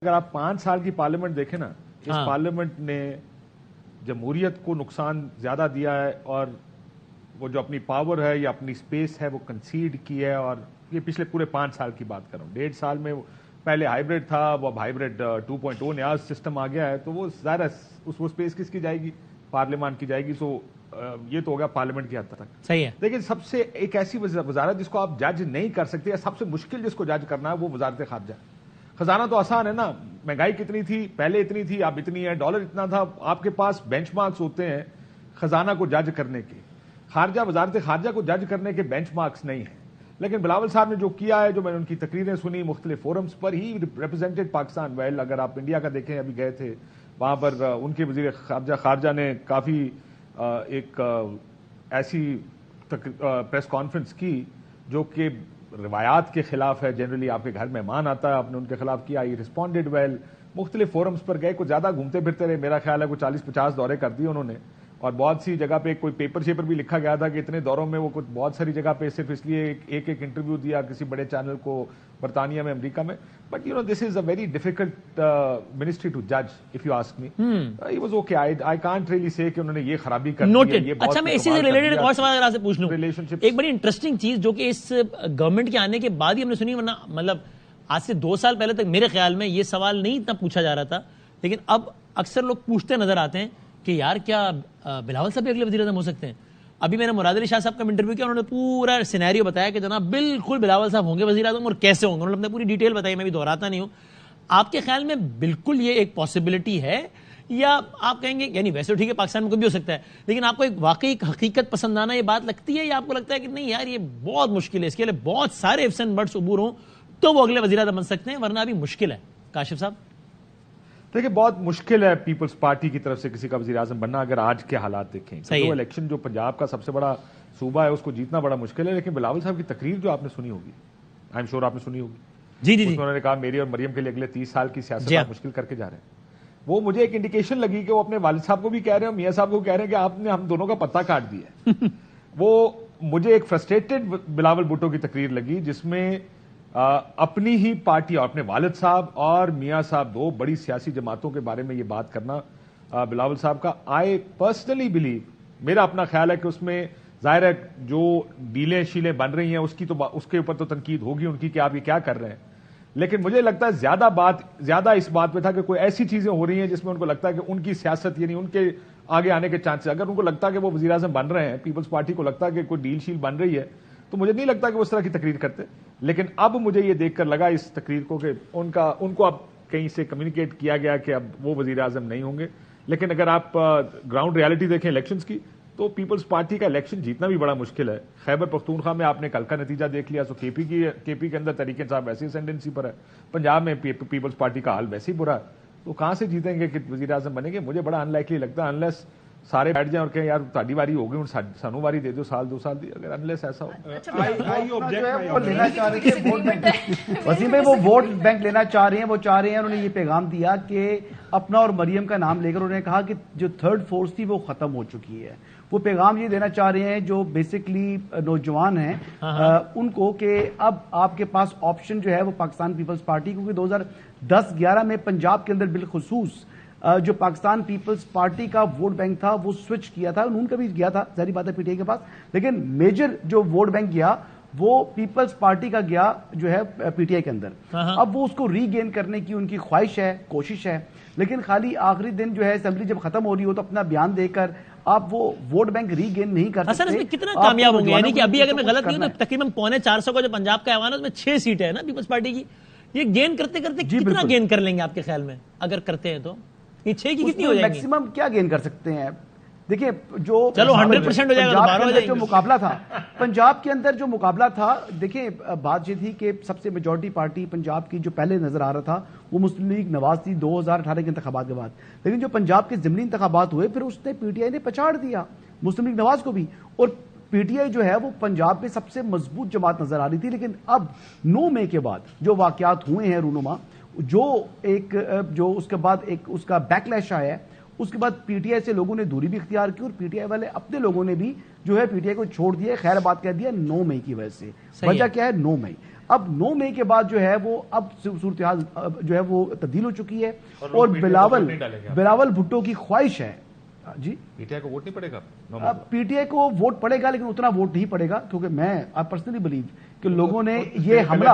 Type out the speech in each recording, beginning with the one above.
اگر آپ 5 سال کی پارلیمنٹ دیکھیں نا، اس پارلیمنٹ نے جمہوریت کو نقصان زیادہ دیا ہے، اور وہ جو اپنی پاور ہے یا اپنی سپیس ہے وہ کنسیڈ کی ہے. اور یہ پچھلے پورے 5 سال کی بات کر رہا ہوں. 1.5 سال میں پہلے ہائیبریڈ تھا، وہ اب ہائیبریڈ 2.0 نیا سسٹم آ گیا ہے، تو وہ ظاہر وہ سپیس کس کی جائے گی؟ پارلیمان کی جائے گی. سو یہ تو ہوگا پارلیمنٹ کی حد تک. صحیح ہے. لیکن سب سے ایک ایسی وزارت جس کو آپ جج نہیں کر سکتے، یا سب سے مشکل جس کو جج کرنا ہے، وہ وزارت خارجہ. خزانہ تو آسان ہے نا، مہنگائی کتنی تھی پہلے، اتنی تھی اب اتنی ہے، ڈالر اتنا تھا. آپ کے پاس بینچ مارکس ہوتے ہیں خزانہ کو جج کرنے کے. وزارت خارجہ کو جج کرنے کے بینچ مارکس نہیں ہیں. لیکن بلاول صاحب نے جو کیا ہے، جو میں نے ان کی تقریریں سنی مختلف فورمز پر، ہی ریپرزینٹڈ پاکستان ویل. اگر آپ انڈیا کا دیکھیں، ابھی گئے تھے وہاں پر، ان کے وزیر خارجہ نے کافی ایک ایسی پریس کانفرنس کی جو کہ روایات کے خلاف ہے. جنرلی آپ کے گھر مہمان آتا ہے، آپ نے ان کے خلاف کیا. ہی ریسپونڈڈ ویل. مختلف فورمز پر گئے، کچھ زیادہ گھومتے پھرتے رہے. میرا خیال ہے کوئی 40-50 دورے کر دیے انہوں نے، اور بہت سی جگہ پہ کوئی پیپر شیپر بھی لکھا گیا تھا کہ اتنے دوروں میں وہ کچھ بہت ساری جگہ پہ صرف اس لیے ایک انٹرویو دیا کسی بڑے چینل کو برطانیہ میں، امریکہ میں. But this is a very difficult ministry to جج if you ask me. He was okay. I can't really say کہ انہوں نے یہ خرابی کر دی. اچھا، میں اسی سے ریلیٹڈ ایک اور سوال آپ سے پوچھ لوں. ایک بڑی انٹرسٹنگ چیز جو کہ اس گورنمنٹ کے آنے کے بعد ہی ہم نے سنی، ورنہ مطلب آج سے 2 سال پہلے تک میرے خیال میں یہ سوال نہیں اتنا پوچھا جا رہا تھا، لیکن اب اکثر لوگ پوچھتے نظر آتے ہیں کہ یار کیا بلاول صاحب بھی اگلے وزیر اعظم ہو سکتے ہیں. ابھی میں نے مراد علی شاہ صاحب کا انٹرویو کیا، انہوں نے پورا سینیریو بتایا کہ جناب بالکل بلاول صاحب ہوں گے وزیر اعظم، اور کیسے ہوں گے. انہوں نے پوری ڈیٹیل بتائی، میں بھی دہراتا نہیں ہوں. آپ کے خیال میں بالکل یہ ایک پاسبلٹی ہے، یا آپ کہیں گے یعنی ویسے ٹھیک ہے پاکستان میں کوئی بھی ہو سکتا ہے، لیکن آپ کو ایک واقعی حقیقت پسندانہ یہ بات لگتی ہے، یا آپ کو لگتا ہے کہ نہیں یار یہ بہت مشکل ہے، اس کے لیے بہت سارے ifs and buts عبور ہوں تو وہ اگلے وزیر اعظم بن سکتے ہیں، ورنہ ابھی مشکل ہے؟ کاشف صاحب دیکھیں، بہت مشکل ہے پیپلز پارٹی کی طرف سے کسی کا وزیر اعظم بننا اگر آج کے حالات دیکھیں. جو الیکشن جو پنجاب کا سب سے بڑا صوبہ ہے، اس کو جیتنا بڑا مشکل ہے. لیکن بلاول صاحب کی تقریر جو آپ نے سنی ہوگی، آئی ایم شیور آپ نے سنی ہوگی، جی انہوں نے کہا میری اور مریم کے لیے اگلے 30 سال کی سیاست آپ مشکل کر کے جا رہے ہیں. وہ مجھے ایک انڈیکیشن لگی کہ وہ اپنے والد صاحب کو بھی کہہ رہے ہیں اور میاں صاحب کو کہہ رہے ہیں کہ آپ نے ہم دونوں کا پتہ کاٹ دیا ہے. وہ مجھے ایک فرسٹریٹڈ بلاول بھٹو کی تقریر لگی، جس میں اپنی ہی پارٹی اور اپنے والد صاحب اور میاں صاحب، 2 بڑی سیاسی جماعتوں کے بارے میں یہ بات کرنا بلاول صاحب کا. آئی پرسنلی بلیو، میرا اپنا خیال ہے کہ اس میں ظاہر ہے جو ڈیلیں شیلیں بن رہی ہیں اس کے اوپر تو تنقید ہوگی ان کی کہ آپ یہ کیا کر رہے ہیں. لیکن مجھے لگتا ہے زیادہ اس بات پہ تھا کہ کوئی ایسی چیزیں ہو رہی ہیں جس میں ان کو لگتا ہے کہ ان کی سیاست، یعنی ان کے آگے آنے کے چانسز، اگر ان کو لگتا ہے کہ وہ وزیر اعظم بن رہے ہیں، پیپلز پارٹی کو لگتا ہے کہ کوئی ڈیل شیل بن رہی ہے، تو مجھے نہیں لگتا کہ وہ اس طرح کی تقریر کرتے. لیکن اب مجھے یہ دیکھ کر لگا اس تقریر کو کہ ان کو اب کہیں سے کمیونیکیٹ کیا گیا کہ اب وہ وزیر اعظم نہیں ہوں گے. لیکن اگر آپ گراؤنڈ ریالٹی دیکھیں الیکشنز کی، تو پیپلز پارٹی کا الیکشن جیتنا بھی بڑا مشکل ہے. خیبر پختونخوا میں آپ نے کل کا نتیجہ دیکھ لیا. سو کے پی کے اندر تحریک انصاف ویسے اسینڈنسی پر ہے، پنجاب میں پیپلز پارٹی کا حال ویسے ہی برا ہے. تو کہاں سے جیتیں گے کہ وزیر اعظم بنیں گے؟ مجھے بڑا ان لائکلی لگتا ہے، انلیس سارے بیٹھ جائیں اور کہیں یار تہاڈی واری ہو گئی، سانو واری دے دو، 1-2 سال دی. اگر انلیس ایسا ہو وسیم بھائی، وہ ووٹ بینک لینا چاہ رہے ہیں. وہ چاہ رہے ہیں، انہوں نے یہ پیغام دیا کہ اپنا اور مریم کا نام لے کر انہوں نے کہا کہ جو 3rd فورس تھی وہ ختم ہو چکی ہے. وہ پیغام یہ دینا چاہ رہے ہیں جو بیسکلی نوجوان ہیں ان کو، کہ اب آپ کے پاس آپشن جو ہے وہ پاکستان پیپلز پارٹی، کیونکہ 2010-11 میں پنجاب کے اندر بالخصوص جو پاکستان پیپلز پارٹی کا ووٹ بینک تھا وہ سوئچ کیا تھا. ان کا بھی گیا تھا، ظاہری بات ہے پی ٹی آئی کے پاس، لیکن میجر جو ووٹ بینک گیا وہ پیپلز پارٹی کا گیا جو ہے پی ٹی آئی کے اندر. اب وہ اس کو ری گین کرنے کی ان کی خواہش ہے، کوشش ہے. لیکن خالی آخری دن جو ہے اسمبلی جب ختم ہو رہی ہو تو اپنا بیان دے کر آپ وہ ووٹ بینک ری گین نہیں کر سکتے. اس میں کتنا کامیاب ہوں گے؟ یعنی کہ ابھی اگر میں غلط نہیں ہوں تو تقریباً 450 کا جو پنجاب کا ایوان ہے اس میں 6 سیٹیں ہیں نا پیپلز پارٹی کی. یہ گین کرتے کرتے کتنا گین کر لیں گے آپ کے خیال میں اگر کرتے ہیں تو؟ یہ 6 کی کتنی ہو جائے گی؟ میکسیمم کیا گین کر سکتے ہیں؟ دیکھیں، جو چلو 100% ہو جائے گا، جو مقابلہ تھا پنجاب کے اندر، جو مقابلہ تھا، دیکھیں بات یہ تھی کہ سب سے میجورٹی پارٹی پنجاب کی جو پہلے نظر آ رہا تھا وہ مسلم لیگ نواز تھی 2018 کے انتخابات کے بعد. لیکن جو پنجاب کے ضمنی انتخابات ہوئے پھر اس نے پی ٹی آئی نے پچاڑ دیا مسلم لیگ نواز کو بھی، اور پی ٹی آئی جو ہے وہ پنجاب میں سب سے مضبوط جماعت نظر آ رہی تھی. لیکن اب 9 مئی کے بعد جو واقعات ہوئے ہیں رونما، جو اس کے بعد ایک اس کا بیک لیش آیا ہے، اس کے بعد پی ٹی آئی سے لوگوں نے دوری بھی اختیار کی، اور پی ٹی آئی والے اپنے لوگوں نے بھی جو ہے پی ٹی آئی کو چھوڑ دیا. خیر بات کہہ دیا 9 مئی کی وجہ سے. وجہ کیا ہے؟ 9 مئی. اب 9 مئی کے بعد جو ہے وہ اب صورتحال جو ہے وہ تبدیل ہو چکی ہے اور بلاول بھٹو کی خواہش ہے جی پی ٹی آئی کو ووٹ نہیں پڑے گا. پی ٹی آئی کو ووٹ پڑے گا لیکن اتنا ووٹ نہیں پڑے گا کیونکہ میں پرسنلی بلیو کہ لوگوں نے یہ حملہ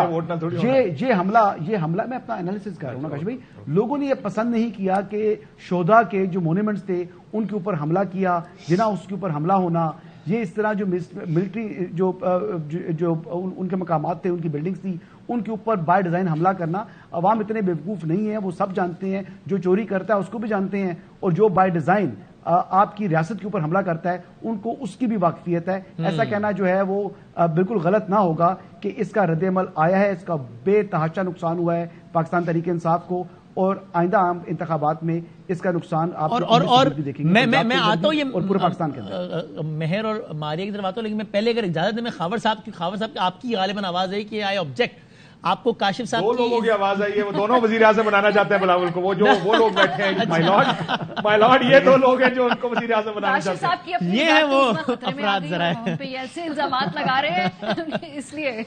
میں اپنا انالیسس کر رہا ہوں نا کاشف بھائی, لوگوں نے یہ پسند نہیں کیا کہ شہداء کے جو مونومنٹس تھے ان کے اوپر حملہ کیا, جنا اس کے اوپر حملہ ہونا, یہ اس طرح جو ملٹری جو ان کے مقامات تھے, ان کی بلڈنگز تھی, ان کے اوپر بائی ڈیزائن حملہ کرنا. عوام اتنے بیوقوف نہیں ہیں, وہ سب جانتے ہیں, جو چوری کرتا ہے اس کو بھی جانتے ہیں, اور جو بائی ڈیزائن آپ کی ریاست کے اوپر حملہ کرتا ہے ان کو اس کی بھی واقفیت ہے. ایسا کہنا جو ہے وہ بالکل غلط نہ ہوگا کہ اس کا رد عمل آیا ہے, اس کا بے تحاشا نقصان ہوا ہے پاکستان تحریک انصاف کو, اور آئندہ عام انتخابات میں اس کا نقصان آپ اور دیکھیں گے. میں آتا ہوں یہ اور پورے پاکستان کے اندر مہر اور ماریہ کی طرف آتا ہوں, لیکن میں پہلے اگر اجازت دیں میں خاور صاحب آپ کی غالباً آواز ہے کہ آئی آبجیکٹ. آپ کو کاشف صاحب دو لوگوں کی آواز آئی ہے, وہ دونوں وزیر اعظم بنانا چاہتے ہیں بلاول کو, وہ لوگ بیٹھے ہیں مائی لارڈ, یہ دو لوگ ہیں جو ان کو وزیر اعظم بنانا چاہتے ہیں. یہ ہے وہ افراد ذرائع ایسے الزامات لگا رہے ہیں اس لیے